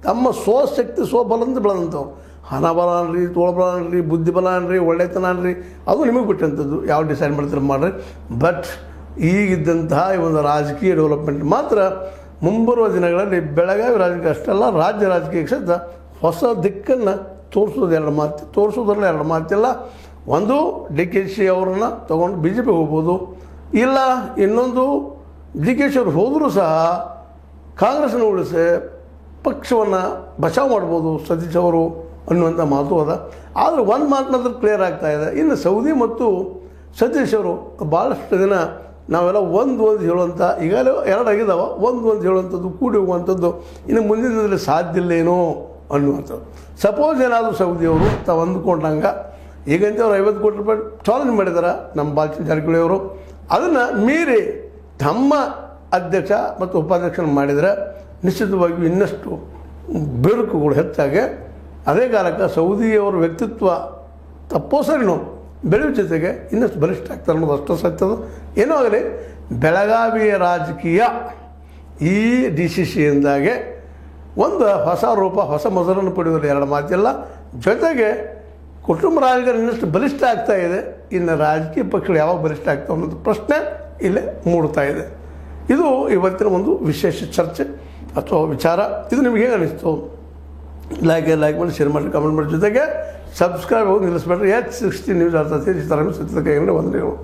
ತಮ್ಮ ಸ್ವಶಕ್ತಿ ಸ್ವಬಲದಿಂದ ಬೆಳೆದಂಥವ್ರು. ಹಣ ಬಲ ಅನ್ರಿ, ತೋಳ್ಬಲ ಅನ್ರಿ, ಬುದ್ಧಿಬಲ ಅನ್ರಿ, ಒಳ್ಳೆತನ ಅನ್ರಿ, ಅದು ನಿಮಗೆ ಬಿಟ್ಟಂಥದ್ದು. ಯಾವ ಡಿಸೈಡ್ ಮಾಡ್ತಾರೆ ಮಾಡಿರಿ. ಬಟ್ ಈಗಿದ್ದಂತಹ ಈ ಒಂದು ರಾಜಕೀಯ ಡೆವಲಪ್ಮೆಂಟ್ ಮಾತ್ರ ಮುಂಬರುವ ದಿನಗಳಲ್ಲಿ ಬೆಳಗಾವಿ ರಾಜಕೀಯ ಅಷ್ಟೆಲ್ಲ ರಾಜ್ಯ ರಾಜಕೀಯ ಕ್ಷೇತ್ರ ಹೊಸ ದಿಕ್ಕನ್ನು ತೋರಿಸೋದ್ರಲ್ಲಿ ಎರಡು ಮಾತಿಲ್ಲ. ಒಂದು DKC ಅವರನ್ನು ತೊಗೊಂಡು BJP ಹೋಗ್ಬೋದು, ಇಲ್ಲ ಇನ್ನೊಂದು DKC ಅವರು ಹೋದರೂ ಸಹ ಕಾಂಗ್ರೆಸ್ನ ಉಳಿಸಿ ಪಕ್ಷವನ್ನು ಬಚಾವ್ ಮಾಡ್ಬೋದು ಸತೀಶ್ ಅವರು ಅನ್ನುವಂಥ ಮಾತು ಅದ. ಆದರೆ ಒಂದು ಮಾತನಾದ್ರೂ ಕ್ಲಿಯರ್ ಆಗ್ತಾಯಿದೆ. ಇನ್ನು ಸೌದಿ ಮತ್ತು ಸತೀಶ್ ಅವರು ಭಾಳಷ್ಟು ದಿನ ನಾವೆಲ್ಲ ಒಂದು ಹೇಳುವಂಥ, ಈಗಲೂ ಎರಡು ಆಗಿದ್ದಾವೆ, ಒಂದು ಹೇಳುವಂಥದ್ದು ಕೂಡಿ ಹೋಗುವಂಥದ್ದು ಇನ್ನು ಮುಂದಿನ ದಿನದಲ್ಲಿ ಸಾಧ್ಯ ಇಲ್ಲೇನೋ ಅನ್ನುವಂಥದ್ದು. ಸಪೋಸ್ ಏನಾದರೂ ಸೌದಿಯವರು ತಾವು ಅಂದ್ಕೊಂಡಂಗೆ ಈಗಂತ ಅವ್ರು 50 ಕೋಟಿ ರೂಪಾಯಿ ಚಾಲೆಂಜ್ ಮಾಡಿದ್ದಾರೆ ನಮ್ಮ ಬಾಲಚಂದ್ರ ಜಾರಕಿಹೊಳಿ ಅವರು. ಅದನ್ನು ಮೀರಿ ತಮ್ಮ ಅಧ್ಯಕ್ಷ ಮತ್ತು ಉಪಾಧ್ಯಕ್ಷನ ಮಾಡಿದರೆ ನಿಶ್ಚಿತವಾಗಿಯೂ ಇನ್ನಷ್ಟು ಬಿರುಕುಗಳು ಹೆಚ್ಚಾಗಿ ಅದೇ ಕಾಲಕ್ಕೆ ಸೌದಿಯವರ ವ್ಯಕ್ತಿತ್ವ ತಪ್ಪೋ ಸರಿನೋ ಬೆಳೆಯುವ ಜೊತೆಗೆ ಇನ್ನಷ್ಟು ಬಲಿಷ್ಠ ಆಗ್ತಾರೆ ಅನ್ನೋದು ಅಷ್ಟು ಸತ್ಯದ. ಏನೋ ಆಗಲಿ, ಬೆಳಗಾವಿಯ ರಾಜಕೀಯ ಈ DCCಯಿಂದಾಗೆ ಒಂದು ಹೊಸ ರೂಪ, ಹೊಸ ಮೊದಲನ್ನು ಪಡೆಯುವಲ್ಲಿ ಎರಡು ಮಾತಿಲ್ಲ. ಜೊತೆಗೆ ಕುಟುಂಬ ರಾಜಕಾರಣ ಇನ್ನಷ್ಟು ಬಲಿಷ್ಠ ಆಗ್ತಾ ಇದೆ. ಇನ್ನು ರಾಜಕೀಯ ಪಕ್ಷಗಳು ಯಾವಾಗ ಬಲಿಷ್ಠ ಆಗ್ತಾವೆ ಅನ್ನೋದು ಪ್ರಶ್ನೆ ಇಲ್ಲೇ ಮೂಡ್ತಾ ಇದೆ. ಇದು ಇವತ್ತಿನ ಒಂದು ವಿಶೇಷ ಚರ್ಚೆ ಅಥವಾ ವಿಚಾರ. ಇದು ನಿಮಗೆ ಹೇಗೆ ಅನಿಸ್ತು? ಲೈಕ್ ಮಾಡಿ, ಶೇರ್ ಮಾಡಿ, ಕಮೆಂಟ್ ಮಾಡಿ. ಜೊತೆಗೆ ಸಬ್ಸ್ಕ್ರೈಬ್ ಹೋಗಿ ನಿಲ್ಲಿಸ್ಬೇಡ್ರಿ. H60 ನ್ಯೂಸ್ ಅರ್ಥ ಸತ್ಯದ ಕೈಗೊಂಡು ವಂದನೆಗಳು.